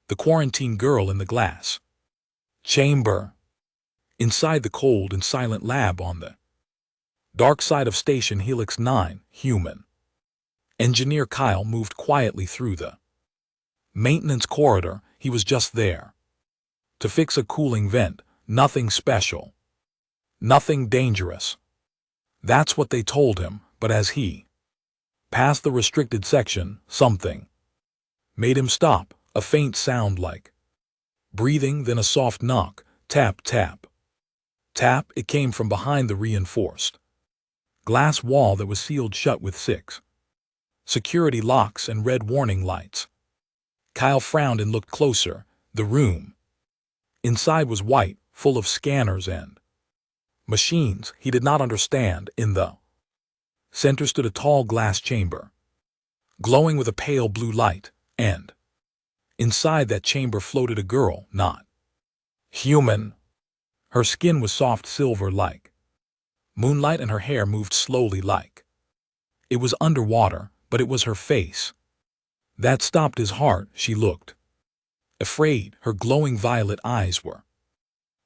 The quarantine girl in the glass chamber. Inside the cold and silent lab on the dark side of Station Helix 9, human. Engineer Kyle moved quietly through the maintenance corridor. He was just there to fix a cooling vent. Nothing special. Nothing dangerous. That's what they told him, but as he passed the restricted section, something made him stop. A faint sound like breathing, then a soft knock. Tap, tap. Tap. It came from behind the reinforced glass wall that was sealed shut with 6 security locks and red warning lights. Kyle frowned and looked closer. The room inside was white, full of scanners and machines he did not understand. In the center stood a tall glass chamber, glowing with a pale blue light, and inside that chamber floated a girl, not human. Her skin was soft silver like moonlight, and her hair moved slowly like it was underwater, but it was her face that stopped his heart. She looked afraid. Her glowing violet eyes were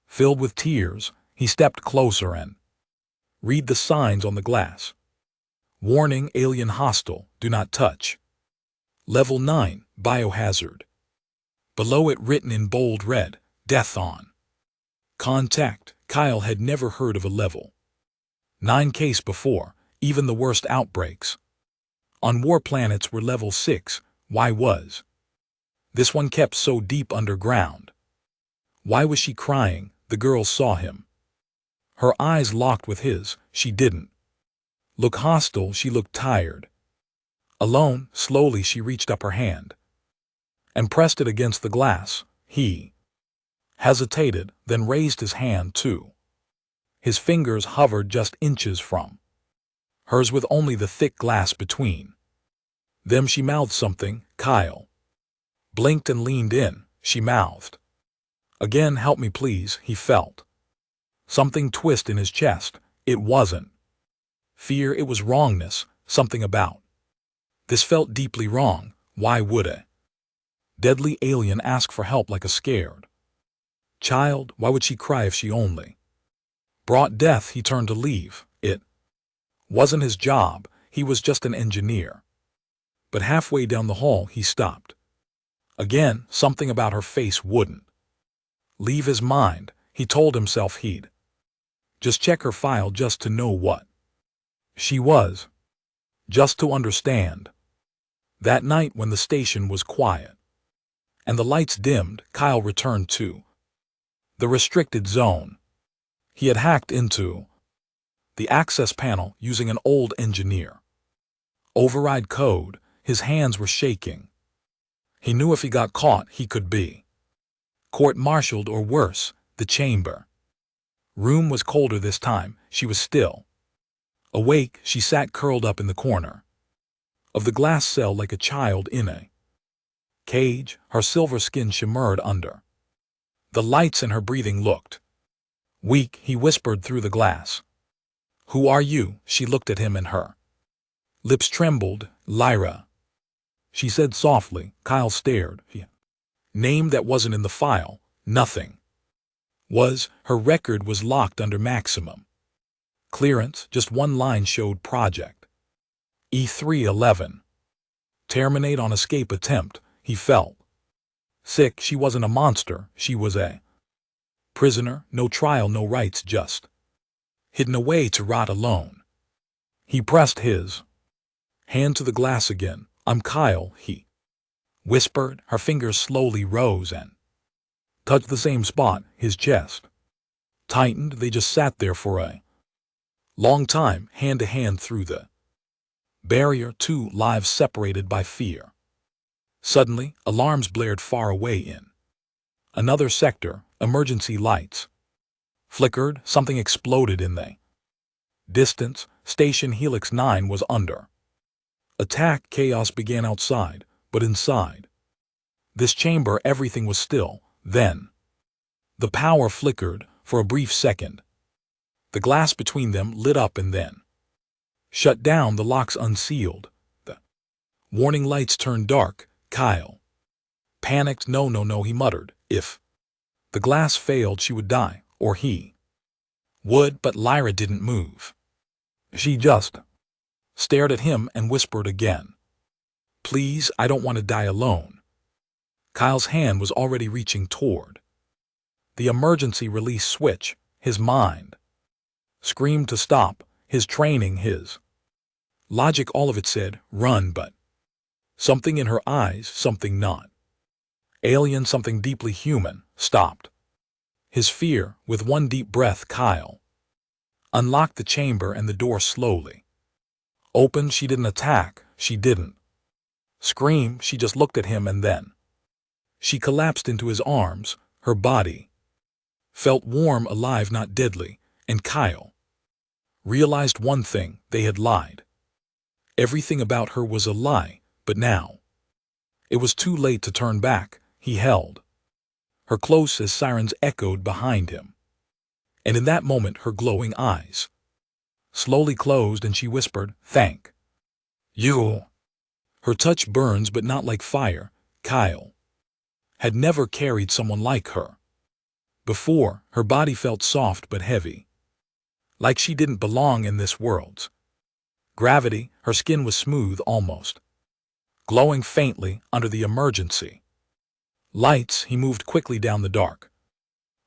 filled with tears. He stepped closer and read the signs on the glass. Warning, alien hostile, do not touch. Level 9, biohazard. Below it written in bold red, death on contact. Kyle had never heard of a level 9 case before. Even the worst outbreaks on war planets were level 6. Why was this one kept so deep underground? Why was she crying? The girl saw him. Her eyes locked with his. She didn't look hostile. She looked tired. Alone. Slowly she reached up her hand and pressed it against the glass. He hesitated, then raised his hand too. His fingers hovered just inches from hers, with only the thick glass between them. She mouthed something. Kyle blinked and leaned in. She mouthed again, help me please. He felt something twist in his chest. It wasn't fear, it was wrongness. Something about this felt deeply wrong. Why would a deadly alien ask for help like a scared child? Why would she cry if she only brought death? He turned to leave. It wasn't his job. He was just an engineer. But halfway down the hall he stopped. Again, something about her face wouldn't leave his mind. He told himself he'd just check her file, just to know what she was, just to understand. That night when the station was quiet and the lights dimmed, Kyle returned to the restricted zone. He had hacked into the access panel using an old engineer override code. His hands were shaking. He knew if he got caught, he could be court-martialed or worse. The chamber room was colder this time. She was still awake. She sat curled up in the corner of the glass cell like a child in a cage. Her silver skin shimmered under the lights and her breathing looked weak. He whispered through the glass, "Who are you?" She looked at him and her lips trembled. "Lyra," she said softly. Kyle stared. Name that wasn't in the file. Nothing was. Her record was locked under maximum clearance. Just one line showed Project E311. Terminate on escape attempt. He felt sick. She wasn't a monster. She was a prisoner. No trial, no rights, just hidden away to rot alone. He pressed his hand to the glass again. "I'm Kyle," he whispered. Her fingers slowly rose and touched the same spot. His chest tightened. They just sat there for a long time, hand to hand through the barrier, 2 lives separated by fear. Suddenly, alarms blared far away in another sector. Emergency lights flickered. Something exploded in the distance. Station Helix 9 was under attack. Chaos began outside, but inside this chamber everything was still. Then the power flickered for a brief second. The glass between them lit up and then shut down. The locks unsealed. The warning lights turned dark. Kyle Panicked, no, no, no, he muttered. If the glass failed, she would die, or he would, but Lyra didn't move. She just stared at him and whispered again. Please, I don't want to die alone. Kyle's hand was already reaching toward the emergency release switch. His mind screamed to stop, his training, his logic, all of it said, run, but something in her eyes, something not alien, something deeply human, stopped his fear. With one deep breath, Kyle unlocked the chamber and the door slowly opened. She didn't attack, she didn't scream, she just looked at him, and then she collapsed into his arms. Her body felt warm, alive, not deadly, and Kyle realized one thing: they had lied. Everything about her was a lie, but now it was too late to turn back. He held her close as sirens echoed behind him, and in that moment her glowing eyes slowly closed and she whispered, "Thank you." Her touch burns, but not like fire. Kyle had never carried someone like her before. Her body felt soft but heavy, like she didn't belong in this world's gravity. Her skin was smooth, almost glowing faintly under the emergency lights. He moved quickly down the dark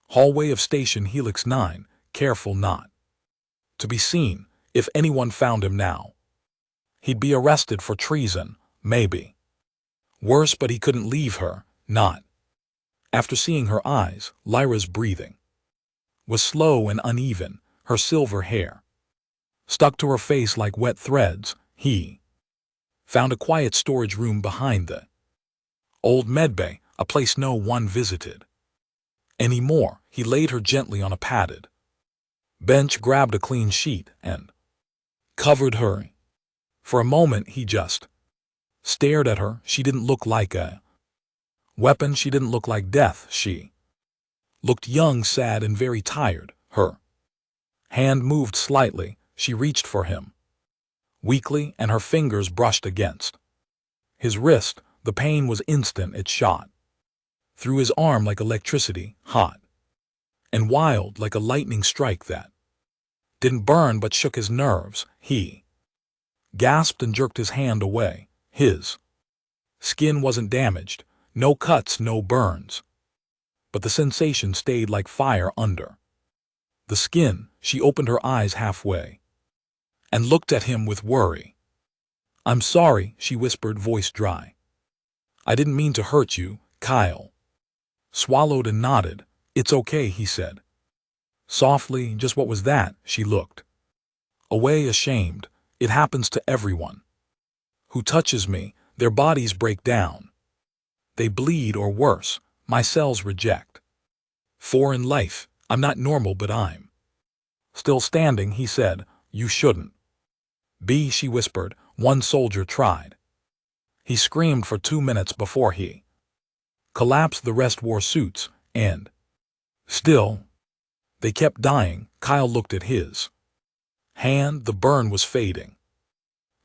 hallway of Station Helix 9, careful not to be seen. If anyone found him now, he'd be arrested for treason, maybe worse, but he couldn't leave her, not after seeing her eyes. Lyra's breathing was slow and uneven, her silver hair stuck to her face like wet threads. He found a quiet storage room behind the old medbay, a place no one visited anymore. He laid her gently on a padded bench, grabbed a clean sheet, and covered her. For a moment he just stared at her. She didn't look like a weapon, she didn't look like death. She looked young, sad, and very tired. Her hand moved slightly. She reached for him weakly, and her fingers brushed against his wrist. The pain was instant. It shot through his arm like electricity, hot and wild, like a lightning strike that didn't burn but shook his nerves. He gasped and jerked his hand away. His skin wasn't damaged, no cuts, no burns, but the sensation stayed like fire under the skin. She opened her eyes halfway and looked at him with worry. "I'm sorry," she whispered, voice dry. "I didn't mean to hurt you." Kyle swallowed and nodded. "It's okay," he said softly. "Just what was that?" She looked away, ashamed. "It happens to everyone who touches me. Their bodies break down. They bleed, or worse, my cells reject foreign life. I'm not normal, but I'm still standing," he said. "You shouldn't be," she whispered. "One soldier tried." He screamed for 2 minutes before he collapsed. The rest wore suits, and still they kept dying. Kyle looked at his hand. The burn was fading.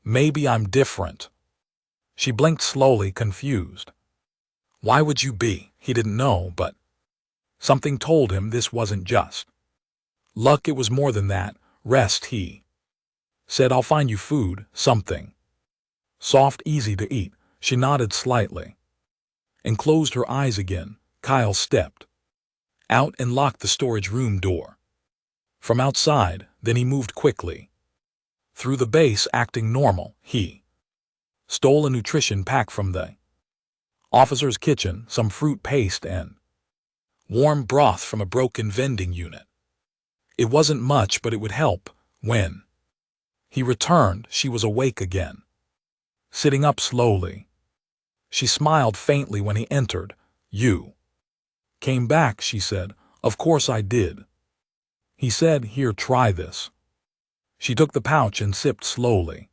"Maybe I'm different." She blinked slowly, confused. Why would you be? He didn't know, but something told him this wasn't just luck. It was more than that. "Rest," he said. "I'll find you food, something soft, easy to eat." She nodded slightly and closed her eyes again. Kyle stepped out and locked the storage room door from outside. Then he moved quickly through the base, acting normal. He stole a nutrition pack from the officer's kitchen, some fruit paste and warm broth from a broken vending unit. It wasn't much, but it would help. When he returned, she was awake again, sitting up slowly. She smiled faintly when he entered. "You came back," she said. "Of course I did." He said, "Here, try this." She took the pouch and sipped slowly.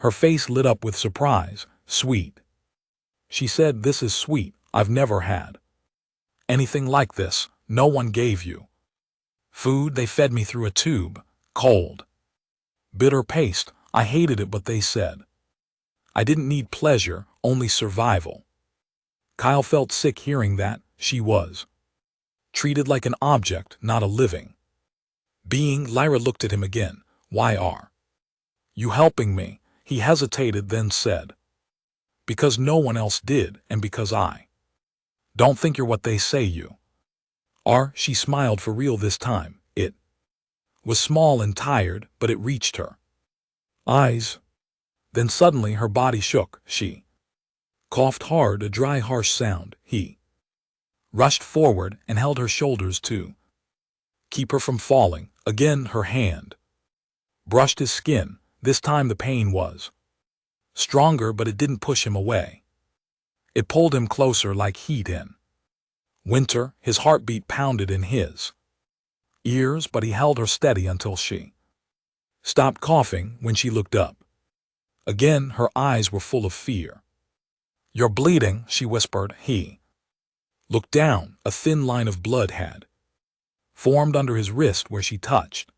Her face lit up with surprise. "Sweet," she said. "This is sweet. I've never had anything like this. No one gave you food. They fed me through a tube. Cold, bitter paste. I hated it, but they said I didn't need pleasure, only survival." Kyle felt sick hearing that. She was treated like an object, not a living being. Lyra looked at him again. Why are you helping me? He hesitated, then said, because no one else did, and because I don't think you're what they say you are. She smiled for real this time. It was small and tired, but it reached her eyes. Then suddenly her body shook. She coughed hard, a dry, harsh sound. He rushed forward and held her shoulders to keep her from falling. Again her hand brushed his skin. This time the pain was stronger, but it didn't push him away. It pulled him closer like heat in winter. His heartbeat pounded in his ears, but he held her steady until she stopped coughing. When she looked up again, her eyes were full of fear. You're bleeding, she whispered. He looked down. A thin line of blood had formed under his wrist where she touched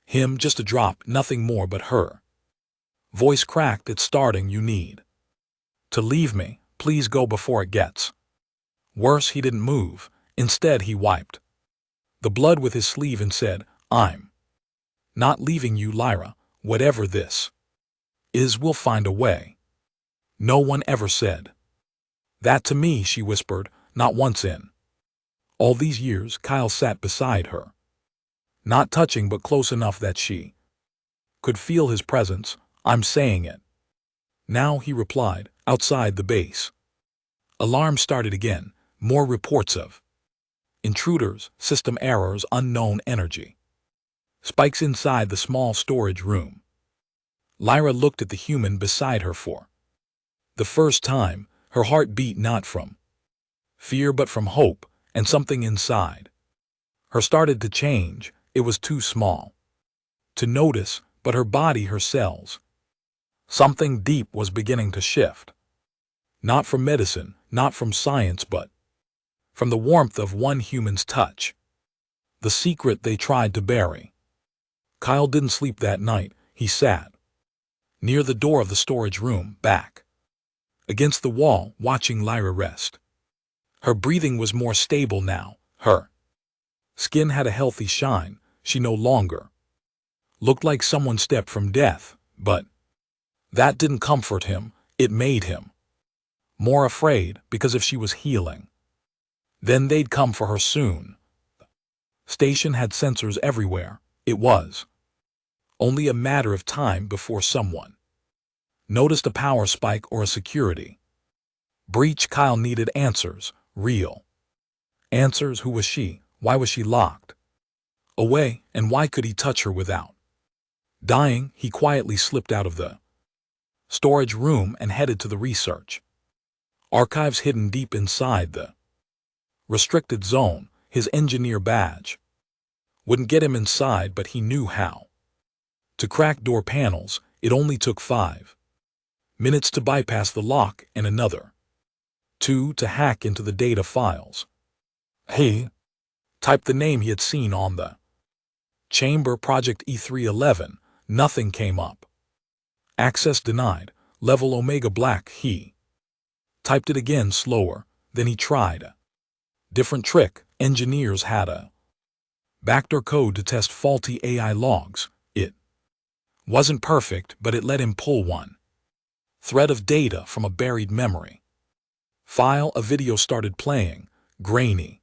him. Just a drop, nothing more. But her voice cracked. It's starting. You need to leave me. Please go before it gets worse. He didn't move. Instead, he wiped the blood with his sleeve and said, I'm not leaving you, Lyra. Whatever this is, we'll find a way. No one ever said that to me, she whispered. Not once in all these years. Kyle sat beside her, not touching but close enough that she could feel his presence. I'm saying it now, he replied. Outside the base, alarm started again. More reports of intruders, system errors, unknown energy spikes inside the small storage room. Lyra looked at the human beside her for the first time. Her heart beat not from fear but from hope, and something inside her started to change. It was too small to notice, but her body, her cells, something deep was beginning to shift. Not from medicine, not from science, but from the warmth of one human's touch. The secret they tried to bury. Kyle didn't sleep that night. He sat near the door of the storage room, back against the wall, watching Lyra rest. Her breathing was more stable now. Her skin had a healthy shine. She no longer looked like someone stepped from death. But that didn't comfort him. It made him more afraid, because if she was healing, then they'd come for her soon. The station had sensors everywhere. It was only a matter of time before someone noticed a power spike or a security breach. Kyle needed answers, real answers. Who was she? Why was she locked away? And why could he touch her without dying? He quietly slipped out of the storage room and headed to the research archives hidden deep inside the restricted zone. His engineer badge wouldn't get him inside, but he knew how to crack door panels. It only took 5 minutes to bypass the lock and another 2 to hack into the data files. He typed the name he had seen on the chamber, Project E311. Nothing came up. Access denied. Level Omega Black. He typed it again, slower. Then he tried a different trick. Engineers had a backdoor code to test faulty AI logs. It wasn't perfect, but it let him pull one thread of data from a buried memory file. A video started playing. Grainy,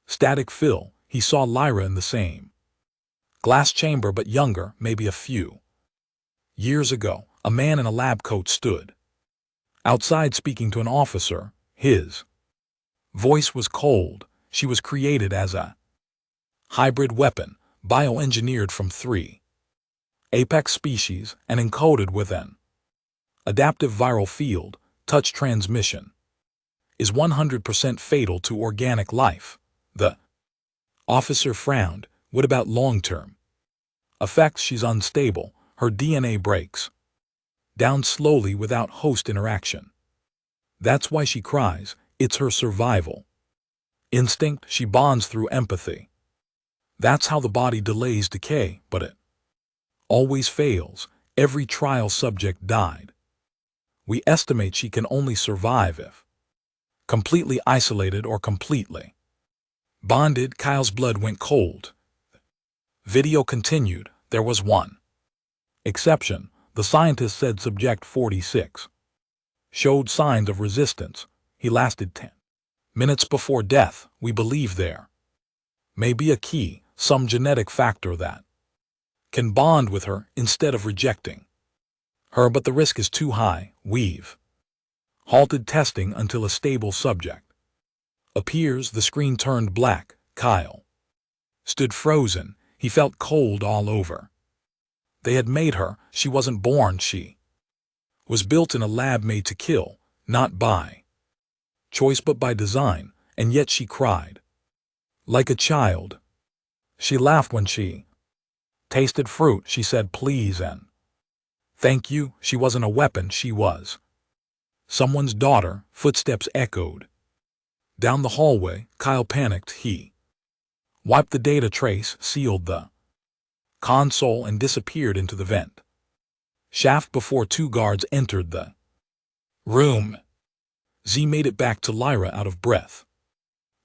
static fill. He saw Lyra in the same glass chamber, but younger, maybe a few years ago. A man in a lab coat stood outside speaking to an officer. His voice was cold. She was created as a hybrid weapon, bioengineered from 3 apex species and encoded with an adaptive viral field. Touch transmission is 100% fatal to organic life. The officer frowned. What about long-term effects? She's unstable. Her DNA breaks down slowly without host interaction. That's why she cries. It's her survival instinct. She bonds through empathy. That's how the body delays decay, but it always fails. Every trial subject died. We estimate she can only survive if Completely isolated or completely bonded. Kyle's blood went cold. Video continued. There was one exception. The scientist said Subject 46 showed signs of resistance. He lasted 10 minutes before death. We believe there may be a key, some genetic factor that can bond with her instead of rejecting her, but the risk is too high. We've halted testing until a stable subject appears. The screen turned black. Kyle stood frozen. He felt cold all over. They had made her. She wasn't born. She was built in a lab made to kill, not by choice but by design, and yet she cried like a child. She laughed when she tasted fruit. She said please and thank you. She wasn't a weapon. She was someone's daughter. Footsteps echoed down the hallway. Kyle panicked. He wiped the data trace, sealed the console, and disappeared into the vent shaft before two guards entered the room. Z made it back to Lyra out of breath,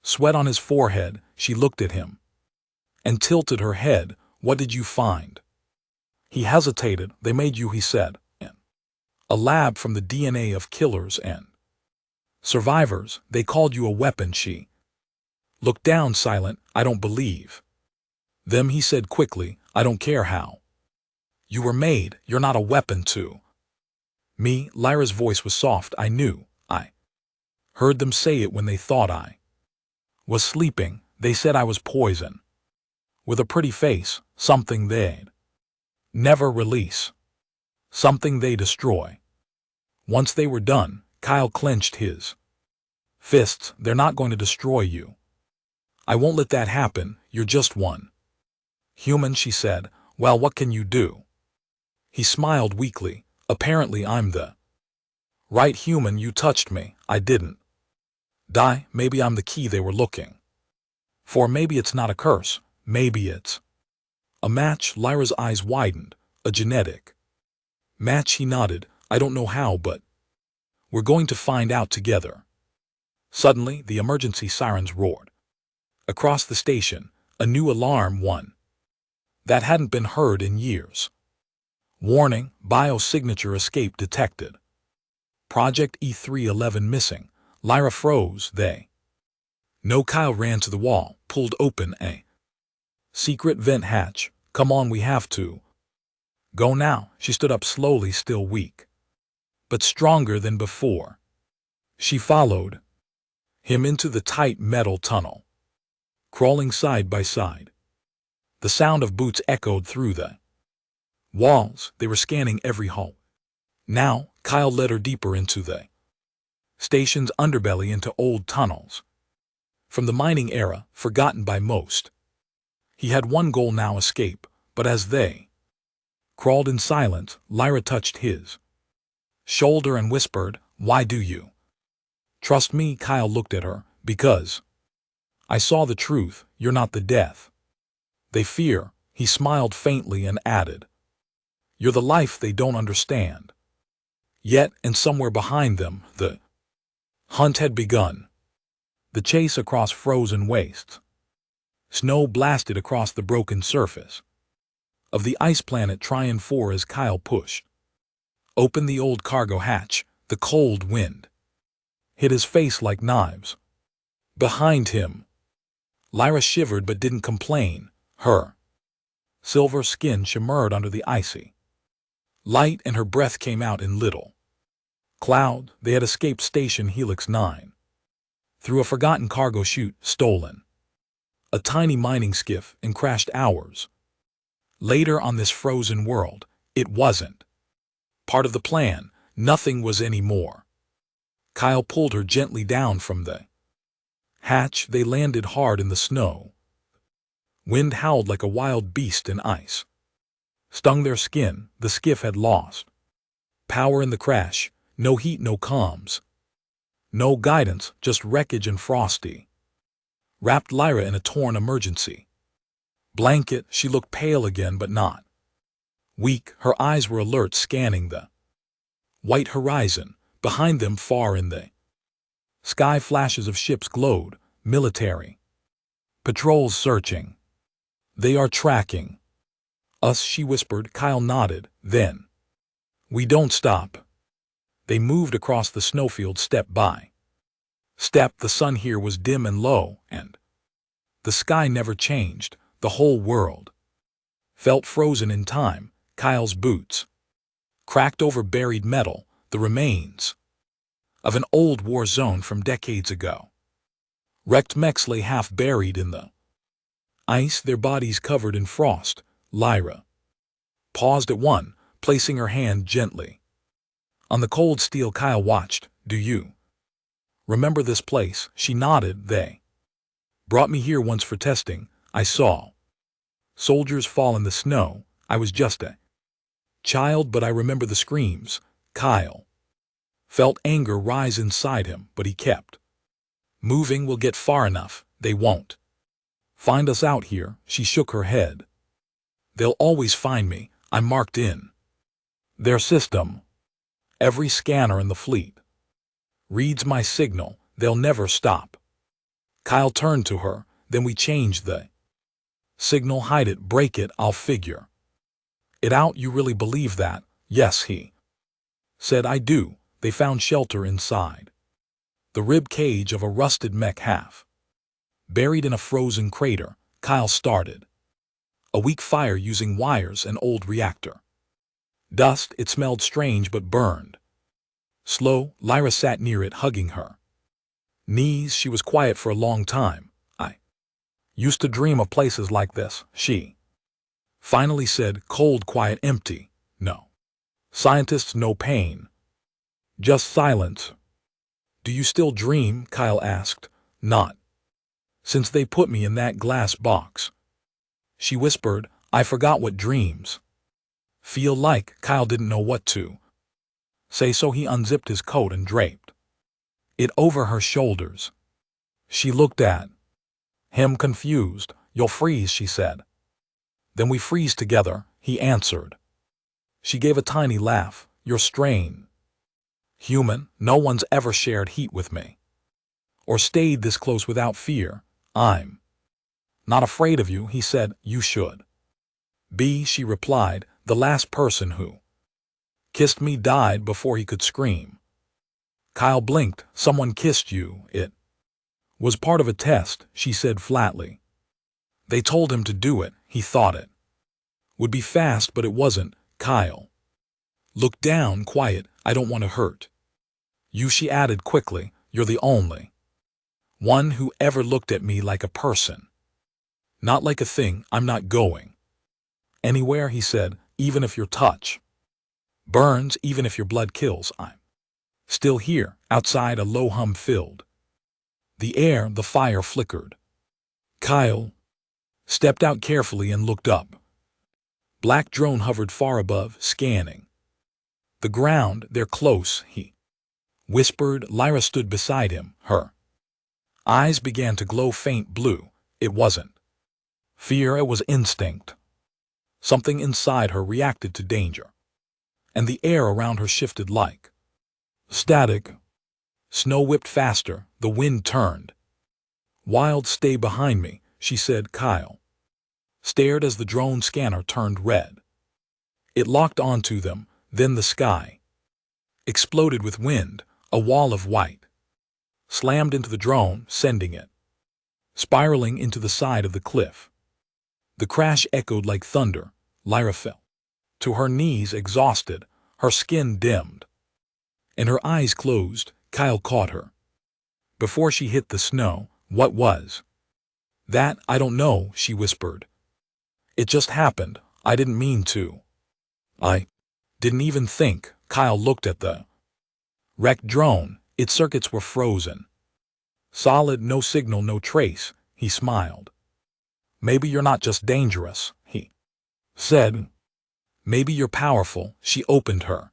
sweat on his forehead. She looked at him and tilted her head. What did you find? He hesitated. They made you, he said, in a lab from the DNA of killers and survivors. They called you a weapon. She looked down, silent. I don't believe them, he said quickly. I don't care how you were made. You're not a weapon to me. Lyra's voice was soft. I knew. I heard them say it when they thought I was sleeping. They said I was poison. With a pretty face, something they'd never release, something they destroy. Once they were done, Kyle clenched his fists. They're not going to destroy you. I won't let that happen. You're just one human, she said. Well, what can you do? He smiled weakly. Apparently I'm the right human. You touched me. I didn't die. Maybe I'm the key they were looking for. Maybe it's not a curse. Maybe it's a match. Lyra's eyes widened. A genetic match, he nodded. I don't know how, but we're going to find out together. Suddenly, the emergency sirens roared across the station. A new alarm, one that hadn't been heard in years. Warning, biosignature escape detected. Project E311 missing. Lyra froze. They no. Kyle ran to the wall, pulled open a secret vent hatch. Come on, we have to go now. She stood up slowly, still weak, but stronger than before. She followed him into the tight metal tunnel, crawling side by side. The sound of boots echoed through the walls. They were scanning every hall. Now, Kyle led her deeper into the station's underbelly, into old tunnels from the mining era, forgotten by most. He had one goal now: escape. But as they crawled in silence, Lyra touched his shoulder and whispered, why do you trust me? Kyle looked at her. Because I saw the truth. You're not the death they fear. He smiled faintly and added, you're the life they don't understand yet. And somewhere behind them, the hunt had begun. The chase across frozen wastes. Snow blasted across the broken surface of the ice planet Tryon 4 as Kyle pushed open the old cargo hatch. The cold wind hit his face like knives. Behind him, Lyra shivered but didn't complain. Her silver skin shimmered under the icy light, and her breath came out in little cloud. They had escaped Station Helix 9 through a forgotten cargo chute, stolen a tiny mining skiff, and crashed hours later on this frozen world. It wasn't part of the plan. Nothing was anymore. Kyle pulled her gently down from the hatch. They landed hard in the snow. Wind howled like a wild beast, and ice stung their skin. The skiff had lost power in the crash. No heat, no comms, no guidance, just wreckage and frosty wrapped Lyra in a torn emergency blanket. She looked pale again, but not weak. Her eyes were alert, scanning the white horizon behind them. Far in the Sky flashes of ships glowed, military. Patrols searching. They are tracking us, she whispered. Kyle nodded. Then, we don't stop. They moved across the snowfield step by step. The sun here was dim and low, and the sky never changed. The whole world felt frozen in time. Kyle's boots cracked over buried metal, the remains of an old war zone from decades ago. Wrecked mechs lay half buried in the ice, their bodies covered in frost. Lyra paused at one, placing her hand gently on the cold steel. Kyle watched. Do you remember this place? She nodded. They brought me here once for testing. I saw soldiers fall in the snow. I was just a child, but I remember the screams. Kyle felt anger rise inside him, but he kept moving. We'll get far enough. They won't find us out here. She shook her head. They'll always find me. I'm marked in their system. Every scanner in the fleet reads my signal. They'll never stop. Kyle turned to her. Then we change the signal. Hide it, break it, I'll figure it out. You really believe that? Yes, he said. I do. They found shelter inside the rib cage of a rusted mech, half buried in a frozen crater. Kyle started a weak fire using wires and old reactor dust. It smelled strange but burned slow. Lyra sat near it, hugging her knees. She was quiet for a long time. I used to dream of places like this, she finally said. Cold, quiet, empty. No scientists, no pain, just silence. Do you still dream? Kyle asked. Not since they put me in that glass box, she whispered. I forgot what dreams feel like. Kyle didn't know what to say, so he unzipped his coat and draped it over her shoulders. She looked at him, confused. You'll freeze, she said. Then we freeze together, he answered. She gave a tiny laugh. You're strange. Human. No one's ever shared heat with me or stayed this close without fear. I'm not afraid of you, he said. You should be, she replied. The last person who kissed me died before he could scream. Kyle blinked. Someone kissed you. It was part of a test, she said flatly. They told him to do it. He thought it would be fast, but it wasn't. Kyle looked down. Quiet. I don't want to hurt you, she added quickly. You're the only one who ever looked at me like a person, not like a thing. I'm not going anywhere, he said. Even if your touch burns, even if your blood kills, I'm still here. Outside, a low hum filled the air. The fire flickered. Kyle stepped out carefully and looked up. Black drone hovered far above, scanning the ground. They're close, he whispered. Lyra stood beside him. Her eyes began to glow faint blue. It wasn't fear, it was instinct. Something inside her reacted to danger, and the air around her shifted like static. Snow whipped faster. The wind turned wild. Stay behind me, she said. Kyle stared as the drone scanner turned red. It locked onto them. Then the sky exploded with wind. A wall of white slammed into the drone, sending it spiraling into the side of the cliff. The crash echoed like thunder. Lyra fell to her knees, exhausted, her skin dimmed, and her eyes closed. Kyle caught her before she hit the snow. What was that? I don't know, she whispered. It just happened. I didn't mean to. I didn't even think. Kyle looked at the wrecked drone. Its circuits were frozen solid, no signal, no trace. He smiled. Maybe you're not just dangerous, he said. Maybe you're powerful. She opened her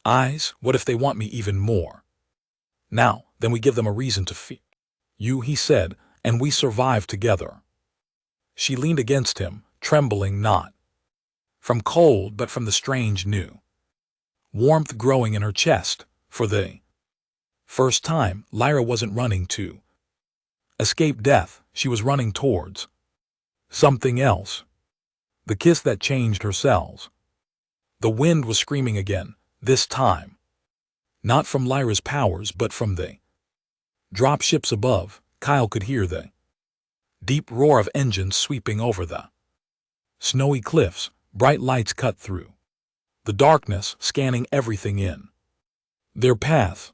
eyes. What if they want me even more? Now, then we give them a reason to fear you, he said, and we survive together. She leaned against him, trembling not from cold but from the strange new warmth growing in her chest. For the First time, Lyra wasn't running to escape death, she was running towards something else. The kiss that changed her cells. The wind was screaming again, this time. Not from Lyra's powers but from the dropships above. Kyle could hear the deep roar of engines sweeping over the snowy cliffs. Bright lights cut through the darkness, scanning everything in their path.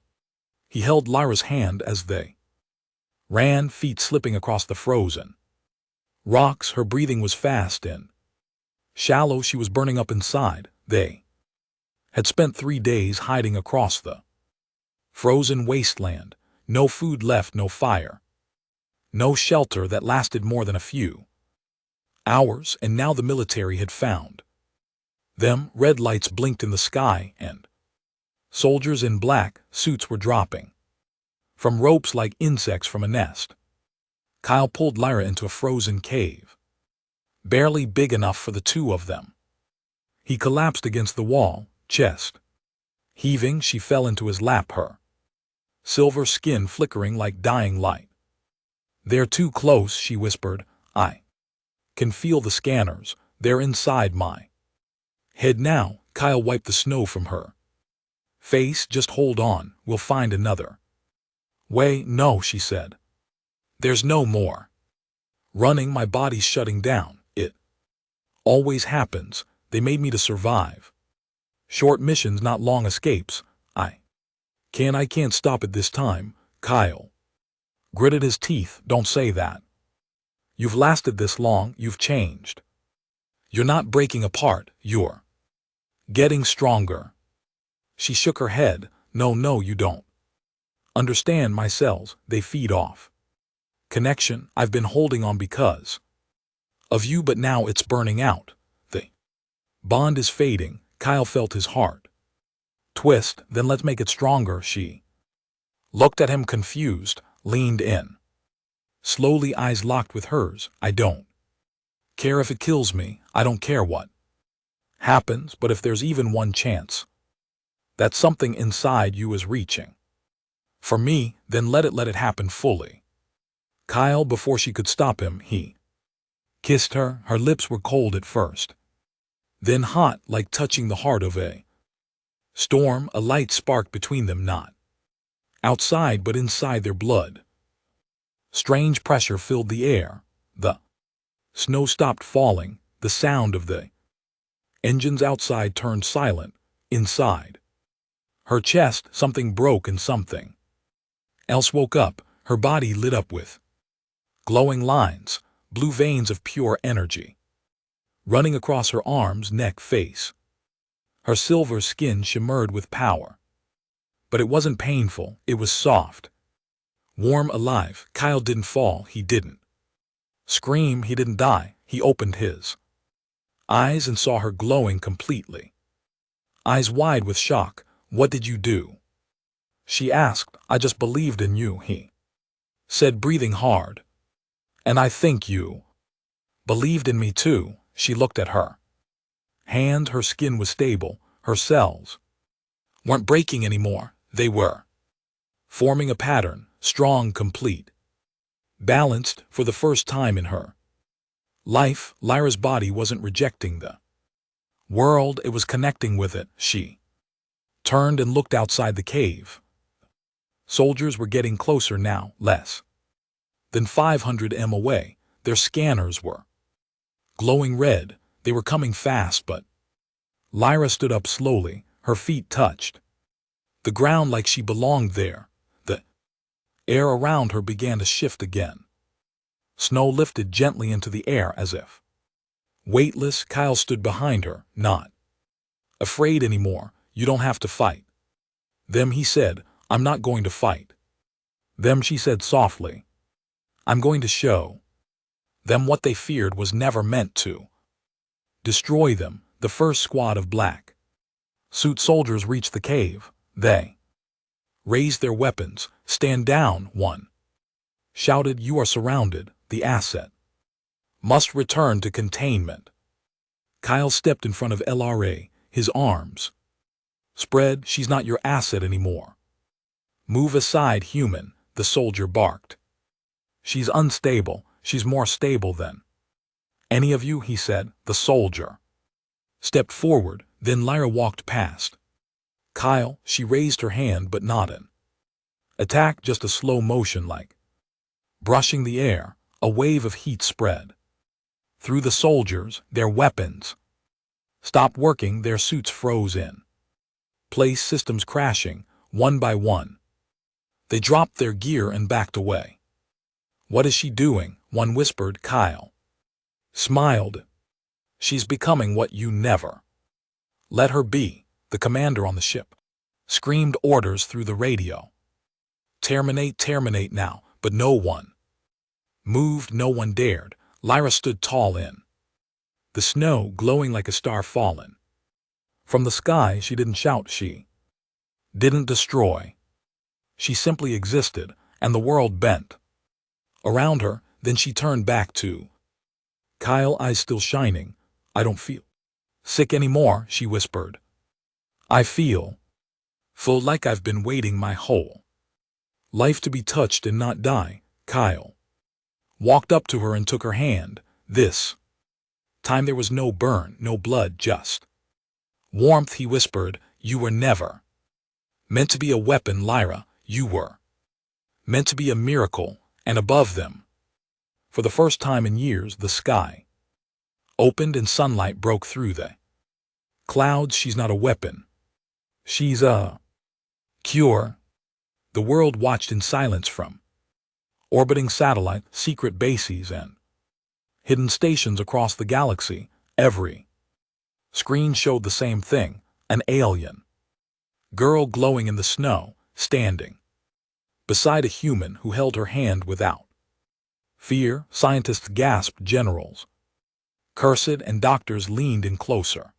He held Lyra's hand as they ran, feet slipping across the frozen rocks. Her breathing was fast and shallow. She was burning up inside. They had spent 3 days hiding across the frozen wasteland. No food left, no fire, no shelter that lasted more than a few hours, and now the military had found them. Red lights blinked in the sky, and soldiers in black suits were dropping from ropes like insects from a nest. Kyle pulled Lyra into a frozen cave, barely big enough for the two of them. He collapsed against the wall, chest heaving. She fell into his lap, her silver skin flickering like dying light. "They're too close," she whispered. "I can feel the scanners. They're inside my head now." Kyle wiped the snow from her face. "Just hold on, we'll find another way." "No," she said. "There's no more running. My body's shutting down. It always happens. They made me to survive short missions, not long escapes. I can't stop it this time." Kyle gritted his teeth. "Don't say that. You've lasted this long, you've changed. You're not breaking apart, you're getting stronger." She shook her head. No, you don't understand. My cells, they feed off connection. I've been holding on because of you, but now it's burning out. The bond is fading." Kyle felt his heart twist. "Then let's make it stronger." She looked at him confused, leaned in slowly, eyes locked with hers. "I don't care if it kills me. I don't care what happens, but if there's even one chance that something inside you is reaching for me, then let it happen fully." Kyle, before she could stop him, he kissed her. Her lips were cold at first, then hot, like touching the heart of a storm. A light sparked between them, not outside but inside their blood. Strange pressure filled the air. The snow stopped falling. The sound of the engines outside turned silent. Inside her chest, something broke and something else woke up. Her body lit up with glowing lines, blue veins of pure energy running across her arms, neck, face. Her silver skin shimmered with power. But it wasn't painful, it was soft, warm, alive. Kyle didn't fall, he didn't scream, he didn't die. He opened his eyes and saw her glowing completely, eyes wide with shock. "What did you do?" she asked. "I just believed in you," he said, breathing hard. "And I think you believed in me too." She looked at her hand. Her skin was stable. Her cells weren't breaking anymore. They were forming a pattern, strong, complete, balanced. For the first time in her life, Lyra's body wasn't rejecting the world, it was connecting with it. She turned and looked outside the cave. Soldiers were getting closer now, less than 500 m away. Their scanners were glowing red. They were coming fast, but Lyra stood up slowly. Her feet touched the ground like she belonged there. The air around her began to shift again. Snow lifted gently into the air as if weightless. Kyle stood behind her, not afraid anymore. "You don't have to fight them," he said. "I'm not going to fight them," she said softly. "I'm going to show them what they feared was never meant to destroy them." The first squad of black suit soldiers reached the cave. They raised their weapons. "Stand down," one shouted. "You are surrounded. The asset must return to containment." Kyle stepped in front of LRA, his arms spread. "She's not your asset anymore." Move aside, human, the soldier barked. She's unstable, she's more stable than any of you, he said. The soldier stepped forward, then Lyra walked past. Kyle, she raised her hand but not an attack, just a slow motion like brushing the air. A wave of heat spread through the soldiers, their weapons stopped working, their suits froze in place, systems crashing, one by one. They dropped their gear and backed away. What is she doing? One whispered. Kyle smiled. She's becoming what you never let her be. The commander on the ship screamed orders through the radio. Terminate, terminate now, but no one moved, no one dared. Lyra stood tall in the snow, glowing like a star fallen from the sky. She didn't shout, she didn't destroy. She simply existed, and the world bent around her. Then she turned back to Kyle, eyes still shining. I don't feel sick anymore, she whispered. I feel full, like I've been waiting my whole life to be touched and not die. Kyle walked up to her and took her hand. This time there was no burn, no blood, just warmth. He whispered, you were never meant to be a weapon, Lyra. You were meant to be a miracle, and above them, for the first time in years, the sky opened and sunlight broke through the clouds. She's not a weapon. She's a cure. The world watched in silence from orbiting satellite, secret bases, and hidden stations across the galaxy. Every screen showed the same thing, an alien girl glowing in the snow, standing beside a human who held her hand without fear. Scientists gasped, generals cursed, and doctors leaned in closer,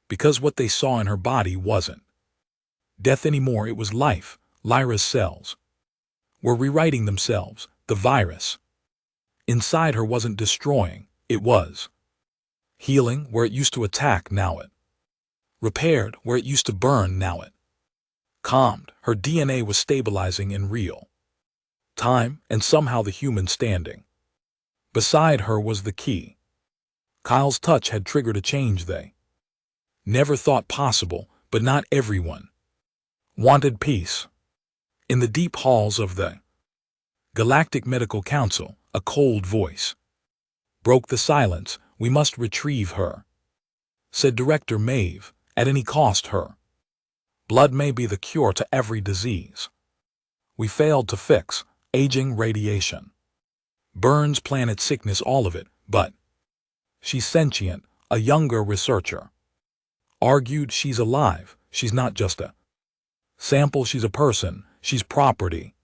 because what they saw in her body wasn't death anymore, it was life. Lyra's cells were rewriting themselves. The virus inside her wasn't destroying, it was healing. Where it used to attack, now it repaired. Where it used to burn, now it calmed. Her DNA was stabilizing in real time, and somehow the human standing beside her was the key. Kyle's touch had triggered a change they never thought possible, but not everyone wanted peace. In the deep halls of the Galactic Medical Council, a cold voice broke the silence. We must retrieve her, said Director Maeve, at any cost. Her blood may be the cure to every disease we failed to fix: aging, radiation, burns, planet sickness, all of it. But she's sentient, a younger researcher argued. She's alive. She's not just a sample, she's a person. She's property.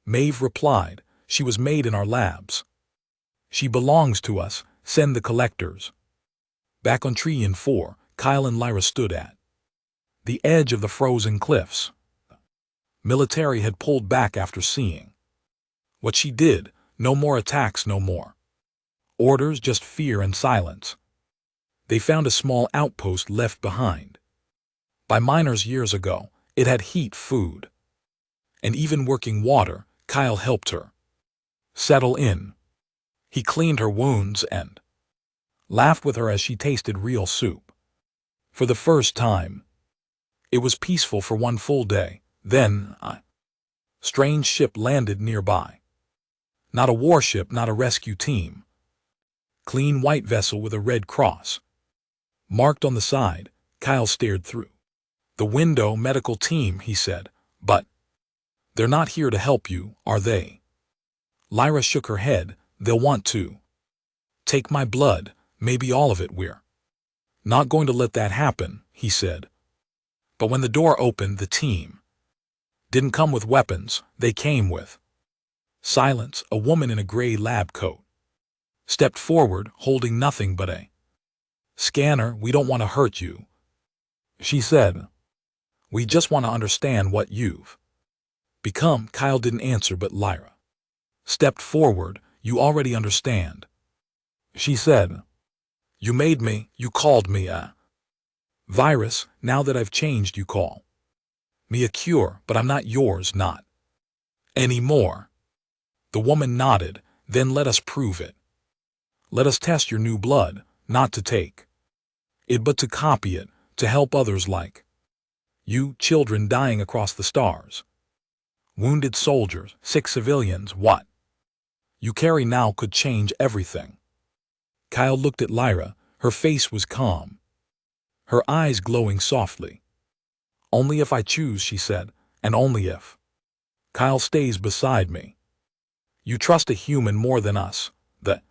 Maeve replied. She was made in our labs. She belongs to us. Send the collectors. Back on Trian 4, Kyle and Lyra stood at the edge of the frozen cliffs. Military had pulled back after seeing what she did. No more attacks, no more orders, just fear and silence. They found a small outpost left behind by miners years ago. It had heat, food, and even working water. Kyle helped her settle in. He cleaned her wounds and laughed with her as she tasted real soup. For the first time, it was peaceful for one full day. Then a strange ship landed nearby. Not a warship, not a rescue team. Clean white vessel with a red cross marked on the side. Kyle stared through the window. Medical team, he said. But they're not here to help you, are they? Lyra shook her head. They'll want to take my blood, maybe all of it. We're not going to let that happen, he said. But when the door opened, the team didn't come with weapons. They came with silence. A woman in a gray lab coat stepped forward, holding nothing but a scanner. We don't want to hurt you, she said. We just want to understand what you've become. Kyle didn't answer, but Lyra stepped forward. You already understand, she said. You made me, you called me a virus. Now that I've changed, you call Me a cure, but I'm not yours, not anymore. The woman nodded, then let us prove it. Let us test your new blood, not to take it but to copy it, to help others like you, children dying across the stars. Wounded soldiers, sick civilians, what you carry now could change everything. Kyle looked at Lyra, her face was calm, her eyes glowing softly. Only if I choose, she said, and only if Kyle stays beside me. You trust a human more than us, the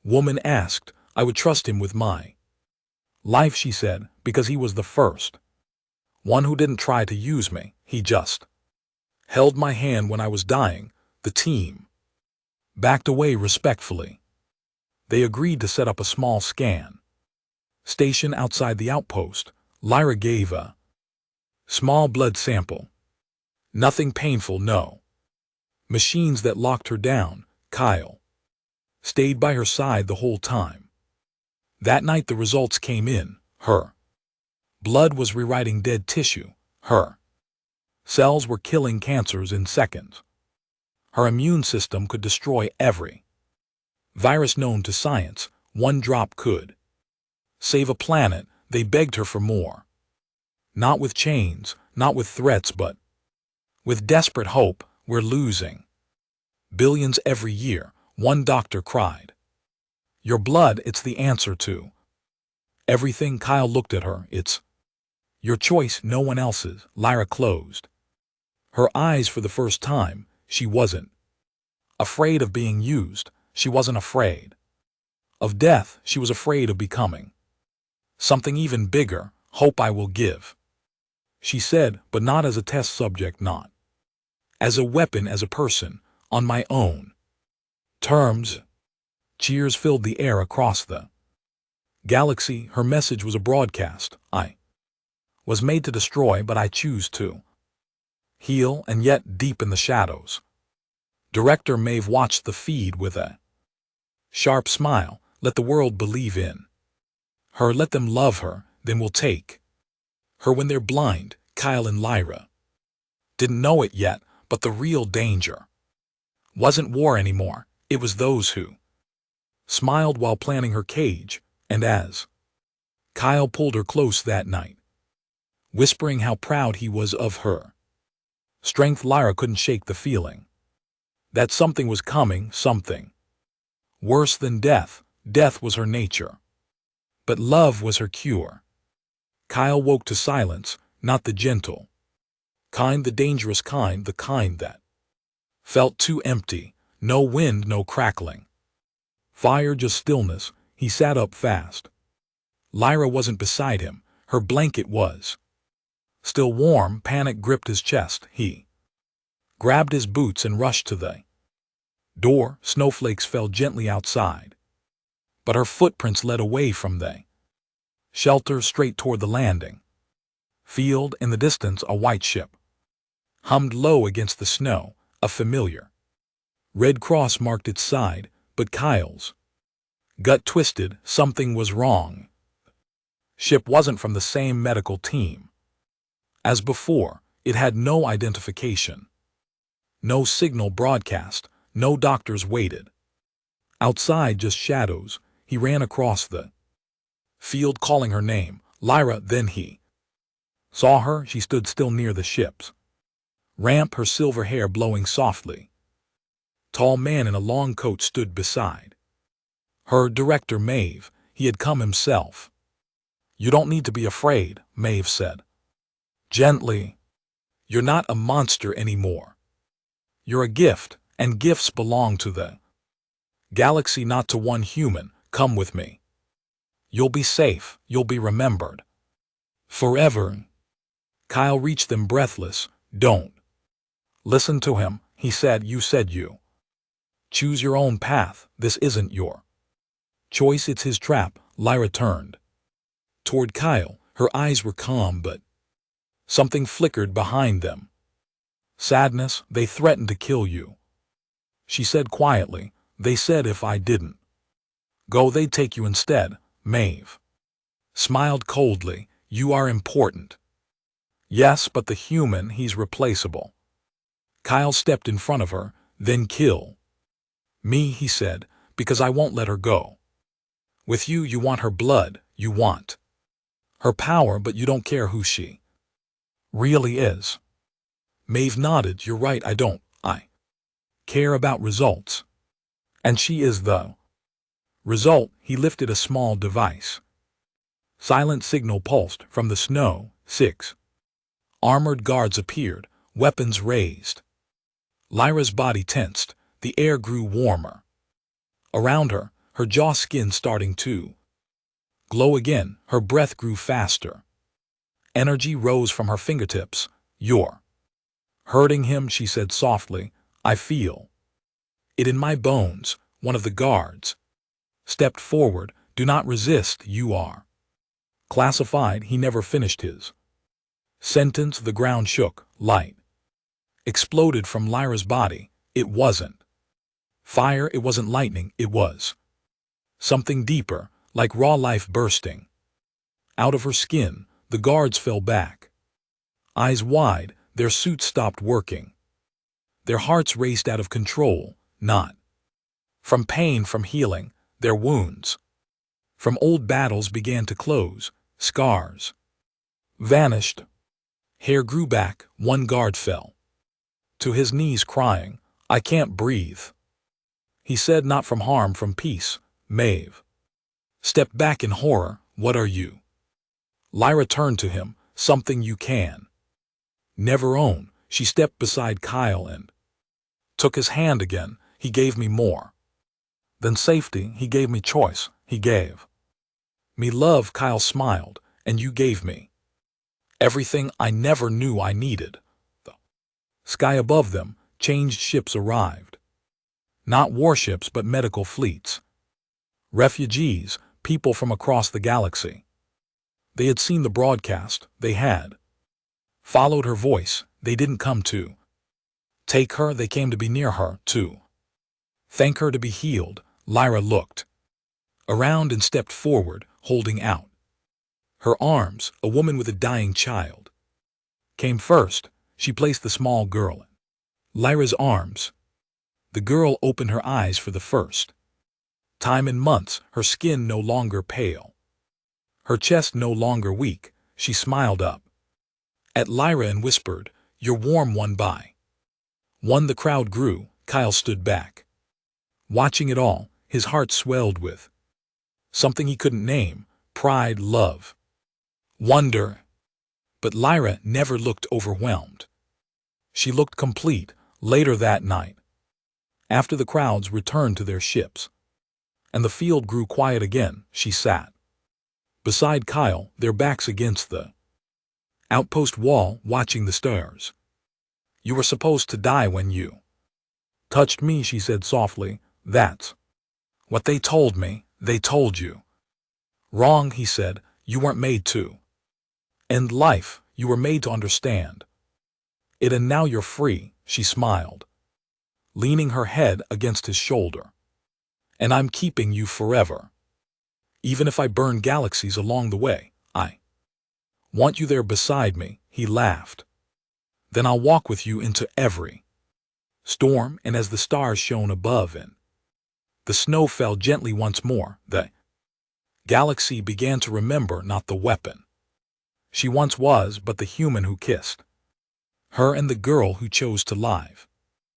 woman asked. I would trust him with my life, she said, because he was the first one who didn't try to use me. He just held my hand when I was dying. The team backed away respectfully. They agreed to set up a small scan station outside the outpost. Lyra gave a small blood sample. Nothing painful, no machines that locked her down. Kyle stayed by her side the whole time. That night the results came in. Her blood was rewriting dead tissue. Her cells were killing cancers in seconds. Her immune system could destroy every virus known to science. One drop could save a planet. They begged her for more. Not with chains, not with threats, but with desperate hope. We're losing billions every year, one doctor cried. Your blood, it's the answer to everything. Kyle looked at her. It's your choice, no one else's. Lyra closed her eyes for the first time. She wasn't afraid of being used. She wasn't afraid of death. She was afraid of becoming something even bigger. Hope I will give, she said, but not as a test subject, not as a weapon, as a person, on my own terms. Cheers filled the air across the galaxy. Her message was a broadcast. I was made to destroy, but I choose to heal. And yet, deep in the shadows, Director Maeve watched the feed with a sharp smile. Let the world believe in her. Let them love her. Then we'll take her when they're blind. Kyle and Lyra didn't know it yet, but the real danger wasn't war anymore. It was those who smiled while planning her cage. And as Kyle pulled her close that night, whispering how proud he was of her strength, Lyra couldn't shake the feeling that something was coming, something worse than death. Death was her nature, but love was her cure. Kyle woke to silence, not the gentle kind, the dangerous kind, the kind that felt too empty. No wind, no crackling fire, just stillness. He sat up fast. Lyra wasn't beside him. Her blanket was still warm. Panic gripped his chest. He grabbed his boots and rushed to the door. Snowflakes fell gently outside, but her footprints led away from the shelter straight toward the landing field. In the distance, a white ship hummed low against the snow. A familiar red cross marked its side, but Kyle's gut twisted. Something was wrong. Ship wasn't from the same medical team as before. It had no identification, no signal broadcast, no doctors waited outside, just shadows. He ran across the field calling her name, Lyra. Then he saw her. She stood still near the ship's ramp, her silver hair blowing softly. Tall man in a long coat stood beside her. Director Maeve. He had come himself. You don't need to be afraid, Maeve said gently. You're not a monster anymore. You're a gift, and gifts belong to the galaxy, not to one human. Come with me. You'll be safe. You'll be remembered forever. Kyle reached them breathless. Don't listen to him, he said. You said you choose your own path. This isn't your choice, it's his trap. Lyra turned toward Kyle. Her eyes were calm, but something flickered behind them. Sadness. They threatened to kill you, she said quietly. They said if I didn't go, they'd take you instead. Maeve smiled coldly. You are important. Yes, but the human, he's replaceable. Kyle stepped in front of her, then kill me, he said, because I won't let her go. With you, you want her blood, you want her power, but you don't care who she really is. Maeve nodded. You're right, I don't. I care about results. And she is the result. He lifted a small device. Silent signal pulsed from the snow. 6 armored guards appeared, weapons raised. Lyra's body tensed. The air grew warmer. Around her, her jaw skin starting to glow again, her breath grew faster. Energy rose from her fingertips. You're hurting him, she said softly. I feel it in my bones. One of the guards stepped forward. Do not resist, you are classified. He never finished his sentence. The ground shook. Light exploded from Lyra's body. It wasn't fire, it wasn't lightning, it was something deeper, like raw life bursting out of her skin. The guards fell back, eyes wide. Their suits stopped working. Their hearts raced out of control, not from pain, from healing. Their wounds from old battles began to close. Scars vanished. Hair grew back. One guard fell to his knees crying, I can't breathe. He said, not from harm, from peace. Maeve stepped back in horror. What are you? Lyra turned to him. Something you can never own. She stepped beside Kyle and took his hand again. He gave me more than safety. He gave me choice. He gave me love. Kyle smiled. And you gave me everything I never knew I needed. The sky above them changed. Ships arrived. Not warships, but medical fleets. Refugees, people from across the galaxy. They had seen the broadcast. They had followed her voice. They didn't come to take her. They came to be near her, to thank her, to be healed. Lyra looked around and stepped forward, holding out her arms. A woman with a dying child came first. She placed the small girl in Lyra's arms. The girl opened her eyes for the first time in months. Her skin no longer pale, her chest no longer weak. She smiled up at Lyra and whispered, You're warm. One by one the crowd grew. Kyle stood back, watching it all. His heart swelled with something he couldn't name. Pride, love, wonder. But Lyra never looked overwhelmed. She looked complete. Later that night, after the crowds returned to their ships, and the field grew quiet again, she sat beside Kyle, their backs against the outpost wall, watching the stars. You were supposed to die when you touched me, she said softly. That's what they told me. They told you. Wrong, he said. You weren't made to end life. You were made to understand it, and now you're free. She smiled, leaning her head against his shoulder. And I'm keeping you forever. Even if I burn galaxies along the way, I want you there beside me. He laughed. Then I'll walk with you into every storm. And as the stars shone above and the snow fell gently once more, the galaxy began to remember not the weapon she once was, but the human who kissed her and the girl who chose to live.